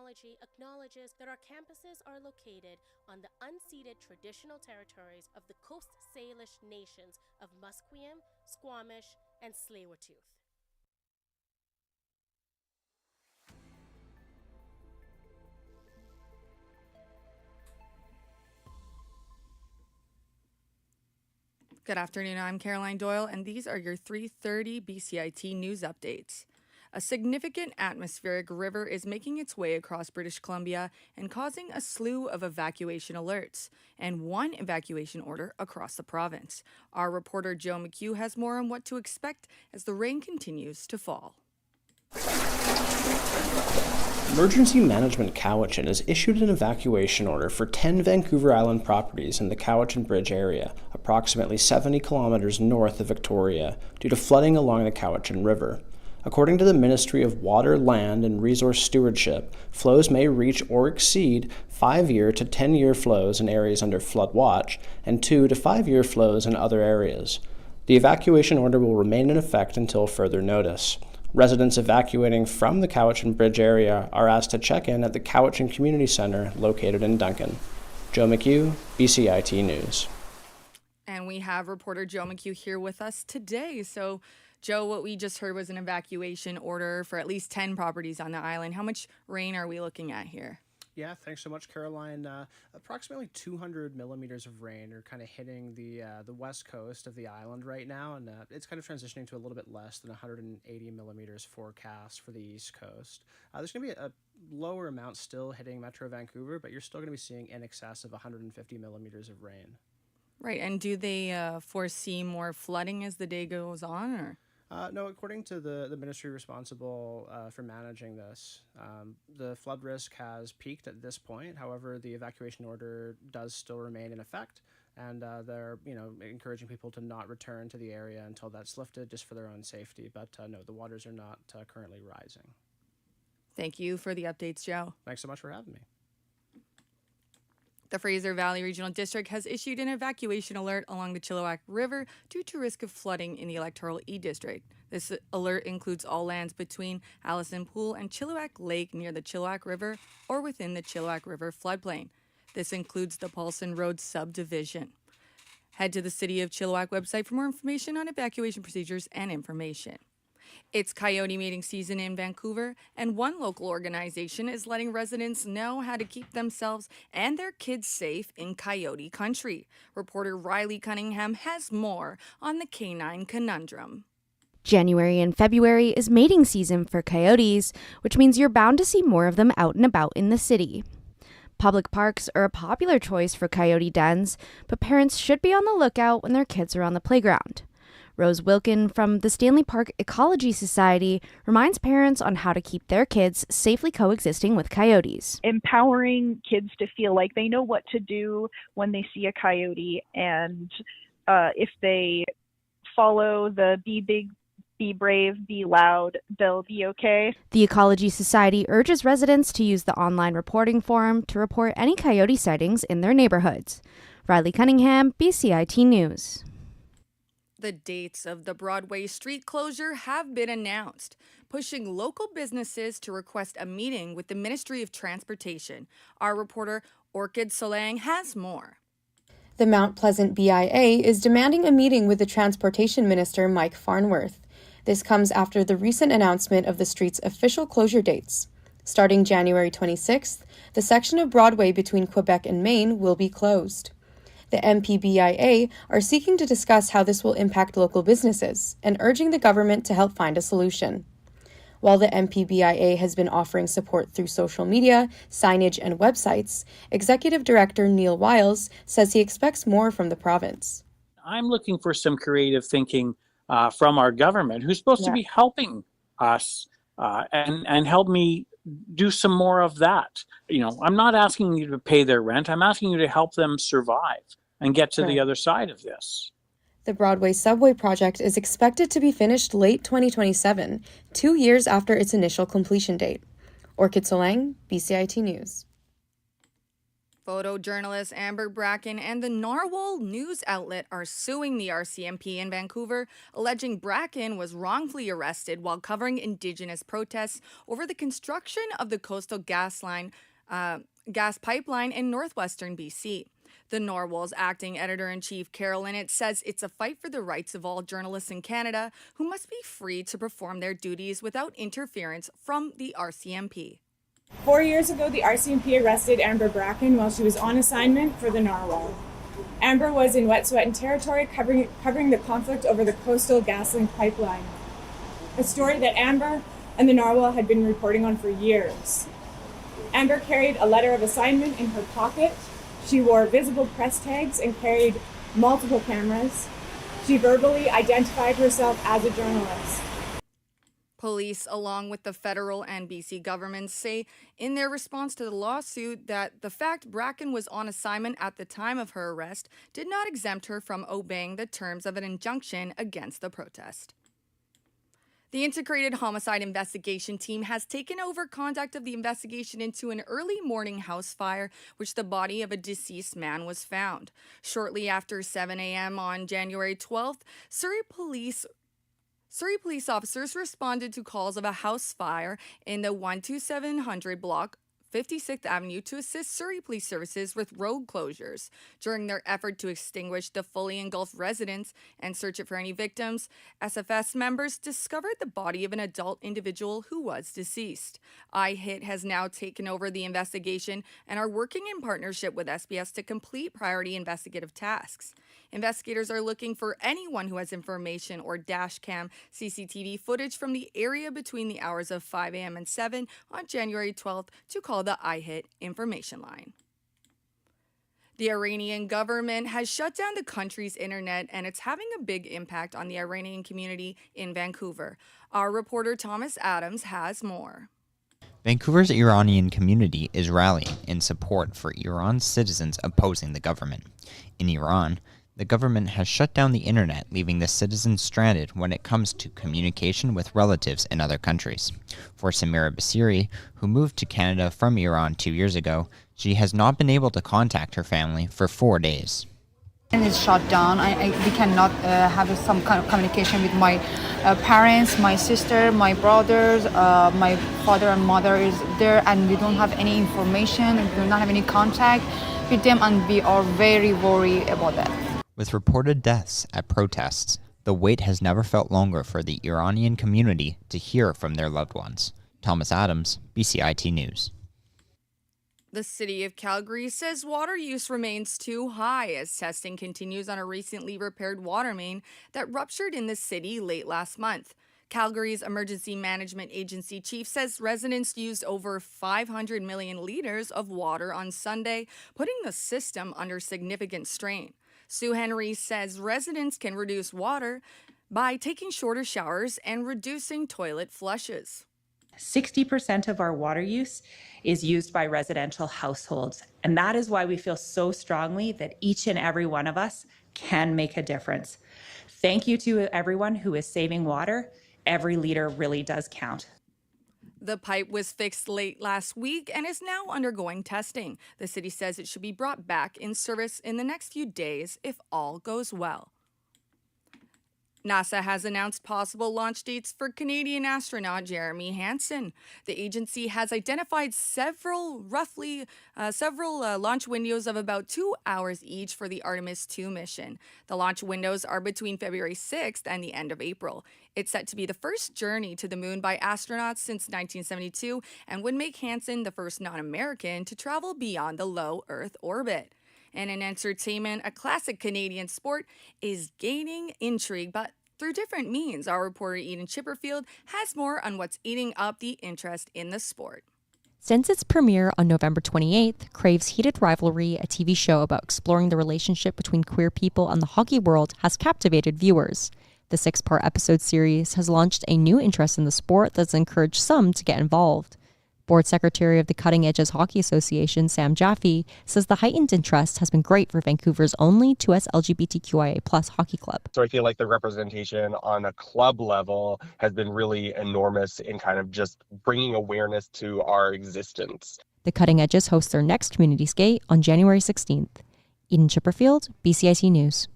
technology acknowledges that our campuses are located on the unceded traditional territories of the Coast Salish nations of Musqueam, Squamish, and Tsleil-Waututh. Good afternoon, I'm Caroline Doyle, and these are your 3:30 BCIT news updates. A significant atmospheric river is making its way across British Columbia and causing a slew of evacuation alerts and one evacuation order across the province. Our reporter Joe McHugh has more on what to expect as the rain continues to fall. Emergency Management Cowichan has issued an evacuation order for 10 Vancouver Island properties in the Cowichan Bridge area, approximately 70 kilometers north of Victoria, due to flooding along the Cowichan River. According to the Ministry of Water, Land and Resource Stewardship, flows may reach or exceed 5-year to 10-year flows in areas under flood watch and 2 to 5-year flows in other areas. The evacuation order will remain in effect until further notice. Residents evacuating from the Cowichan Bridge area are asked to check in at the Cowichan Community Centre located in Duncan. Joe McHugh, BCIT News. And we have reporter Joe McHugh here with us today. So, Joe, what we just heard was an evacuation order for at least 10 properties on the island. How much rain are we looking at here? Yeah, thanks so much, Caroline. Approximately 200 millimeters of rain are kind of hitting the west coast of the island right now, and it's kind of transitioning to a little bit less than 180 millimeters forecast for the east coast. There's going to be a lower amount still hitting Metro Vancouver, but you're still going to be seeing in excess of 150 millimeters of rain. Right, and do they foresee more flooding as the day goes on, or? No, according to the ministry responsible for managing this, the flood risk has peaked at this point. However, the evacuation order does still remain in effect, and they're encouraging people to not return to the area until that's lifted, just for their own safety. But no, the waters are not currently rising. Thank you for the updates, Joe. Thanks so much for having me. The Fraser Valley Regional District has issued an evacuation alert along the Chilliwack River due to risk of flooding in the electoral E District. This alert includes all lands between Allison Pool and Chilliwack Lake near the Chilliwack River or within the Chilliwack River floodplain. This includes the Paulson Road subdivision. Head to the City of Chilliwack website for more information on evacuation procedures and information. It's coyote mating season in Vancouver, and one local organization is letting residents know how to keep themselves and their kids safe in coyote country. Reporter Riley Cunningham has more on the canine conundrum. January and February is mating season for coyotes, which means you're bound to see more of them out and about in the city. Public parks are a popular choice for coyote dens, but parents should be on the lookout when their kids are on the playground. Rose Wilkin from the Stanley Park Ecology Society reminds parents on how to keep their kids safely coexisting with coyotes. Empowering kids to feel like they know what to do when they see a coyote, and if they follow the be big, be brave, be loud, they'll be okay. The Ecology Society urges residents to use the online reporting forum to report any coyote sightings in their neighborhoods. Riley Cunningham, BCIT News. The dates of the Broadway street closure have been announced, pushing local businesses to request a meeting with the Ministry of Transportation. Our reporter Orchid Solang has more. The Mount Pleasant BIA is demanding a meeting with the Transportation Minister, Mike Farnworth. This comes after the recent announcement of the street's official closure dates. Starting January 26th, the section of Broadway between Quebec and Maine will be closed. The MPBIA are seeking to discuss how this will impact local businesses and urging the government to help find a solution. While the MPBIA has been offering support through social media, signage, and websites, Executive Director Neil Wiles says he expects more from the province. I'm looking for some creative thinking from our government, who's supposed to be helping us and help me do some more of that. I'm not asking you to pay their rent. I'm asking you to help them survive and get to the other side of this. The Broadway subway project is expected to be finished late 2027, 2 years after its initial completion date. Orchid Solang, BCIT News. Photojournalist Amber Bracken and the Narwhal news outlet are suing the RCMP in Vancouver, alleging Bracken was wrongfully arrested while covering Indigenous protests over the construction of the Coastal gas pipeline in northwestern BC. The Narwhal's acting editor-in-chief, Carol Linnett, says it's a fight for the rights of all journalists in Canada who must be free to perform their duties without interference from the RCMP. 4 years ago, the RCMP arrested Amber Bracken while she was on assignment for the Narwhal. Amber was in Wet'suwet'en territory covering the conflict over the Coastal GasLink pipeline, a story that Amber and the Narwhal had been reporting on for years. Amber carried a letter of assignment in her pocket. She wore visible press tags and carried multiple cameras. She verbally identified herself as a journalist. Police, along with the federal and BC governments, say in their response to the lawsuit that the fact Bracken was on assignment at the time of her arrest did not exempt her from obeying the terms of an injunction against the protest. The Integrated Homicide Investigation Team has taken over conduct of the investigation into an early morning house fire, which the body of a deceased man was found. Shortly after 7 a.m. on January 12th, Surrey police officers responded to calls of a house fire in the 12700 block 56th Avenue to assist Surrey Police Services with road closures. During their effort to extinguish the fully engulfed residence and search it for any victims, SFS members discovered the body of an adult individual who was deceased. IHIT has now taken over the investigation and are working in partnership with SBS to complete priority investigative tasks. Investigators are looking for anyone who has information or dashcam CCTV footage from the area between the hours of 5 a.m. and 7 on January 12th to call the IHIT information line. The Iranian government has shut down the country's internet, and it's having a big impact on the Iranian community in Vancouver. Our reporter Thomas Adams has more. Vancouver's Iranian community is rallying in support for Iran's citizens opposing the government. In Iran, the government has shut down the internet, leaving the citizens stranded when it comes to communication with relatives in other countries. For Samira Basiri, who moved to Canada from Iran 2 years ago, she has not been able to contact her family for 4 days. It's shut down. We cannot have some kind of communication with my parents, my sister, my brothers, my father and mother is there, and we don't have any information, we do not have any contact with them, and we are very worried about that. With reported deaths at protests, the wait has never felt longer for the Iranian community to hear from their loved ones. Thomas Adams, BCIT News. The city of Calgary says water use remains too high as testing continues on a recently repaired water main that ruptured in the city late last month. Calgary's Emergency Management Agency chief says residents used over 500 million liters of water on Sunday, putting the system under significant strain. Sue Henry says residents can reduce water by taking shorter showers and reducing toilet flushes. 60% of our water use is used by residential households. And that is why we feel so strongly that each and every one of us can make a difference. Thank you to everyone who is saving water. Every liter really does count. The pipe was fixed late last week and is now undergoing testing. The city says it should be brought back in service in the next few days if all goes well. NASA has announced possible launch dates for Canadian astronaut Jeremy Hansen. The agency has identified several launch windows of about 2 hours each for the Artemis II mission. The launch windows are between February 6th and the end of April. It's set to be the first journey to the moon by astronauts since 1972 and would make Hansen the first non-American to travel beyond the low Earth orbit. And in entertainment, a classic Canadian sport is gaining intrigue, but through different means. Our reporter Eden Chipperfield has more on what's eating up the interest in the sport. Since its premiere on November 28th, Crave's Heated Rivalry, a TV show about exploring the relationship between queer people and the hockey world, has captivated viewers. The 6-part episode series has launched a new interest in the sport that's encouraged some to get involved. Board Secretary of the Cutting Edges Hockey Association, Sam Jaffe, says the heightened interest has been great for Vancouver's only 2S LGBTQIA+ hockey club. So I feel like the representation on a club level has been really enormous in kind of just bringing awareness to our existence. The Cutting Edges hosts their next community skate on January 16th. Eden Chipperfield, BCIT News.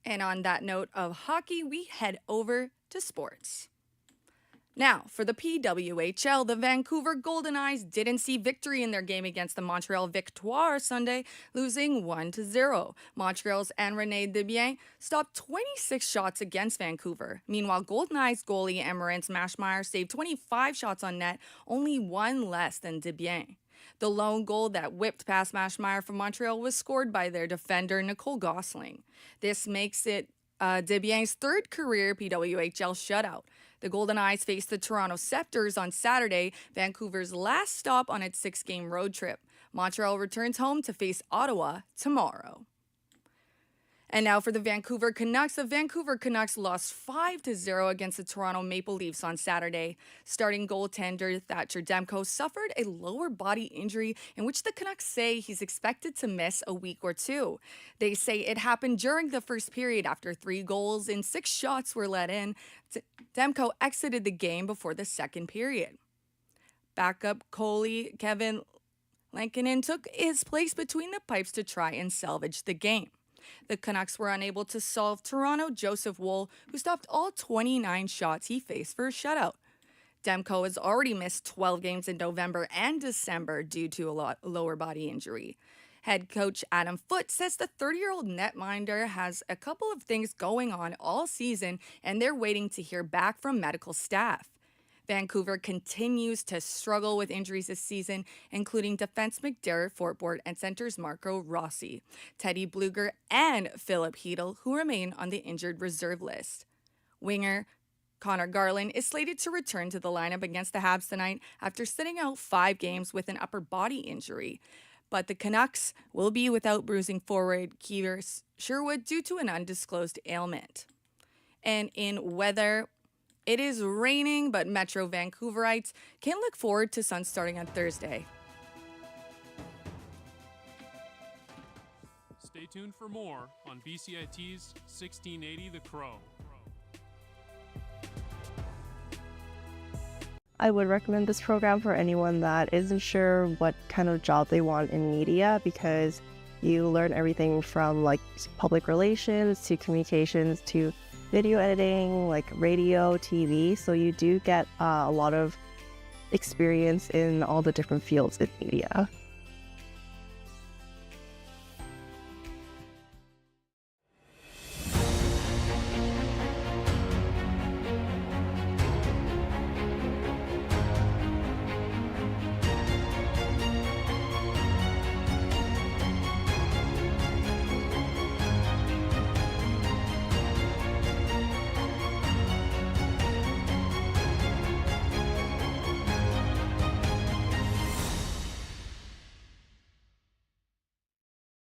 And on that note of hockey, we head over to sports. Now, for the PWHL, the Vancouver Golden Eyes didn't see victory in their game against the Montreal Victoire Sunday, losing 1-0. Montreal's Anne-Renee Desbiens stopped 26 shots against Vancouver. Meanwhile, Golden Eyes goalie Emerence Mashmeyer saved 25 shots on net, only one less than Desbiens. The lone goal that whipped past Mashmeyer from Montreal was scored by their defender, Nicole Gosling. This makes it Desbiens' third career PWHL shutout. The Golden Eyes faced the Toronto Scepters on Saturday, Vancouver's last stop on its 6-game road trip. Montreal returns home to face Ottawa tomorrow. And now for the Vancouver Canucks. The Vancouver Canucks lost 5-0 against the Toronto Maple Leafs on Saturday. Starting goaltender Thatcher Demko suffered a lower body injury in which the Canucks say he's expected to miss a week or two. They say it happened during the first period after 3 goals and 6 shots were let in. Demko exited the game before the second period. Backup goalie Kevin Lankinen took his place between the pipes to try and salvage the game. The Canucks were unable to solve Toronto Joseph Woll, who stopped all 29 shots he faced for a shutout. Demko has already missed 12 games in November and December due to a lower body injury. Head coach Adam Foote says the 30-year-old netminder has a couple of things going on all season, and they're waiting to hear back from medical staff. Vancouver continues to struggle with injuries this season, including defenseman Derek Fortbord and centers Marco Rossi, Teddy Bluger, and Philip Hedel, who remain on the injured reserve list. Winger Connor Garland is slated to return to the lineup against the Habs tonight after sitting out 5 games with an upper body injury. But the Canucks will be without bruising forward Keefer Sherwood due to an undisclosed ailment. And in weather, it is raining, but Metro Vancouverites can look forward to sun starting on Thursday. Stay tuned for more on BCIT's 1680 The Crow. I would recommend this program for anyone that isn't sure what kind of job they want in media, because you learn everything from like public relations to communications to video editing, like radio, TV. So you do get a lot of experience in all the different fields in media.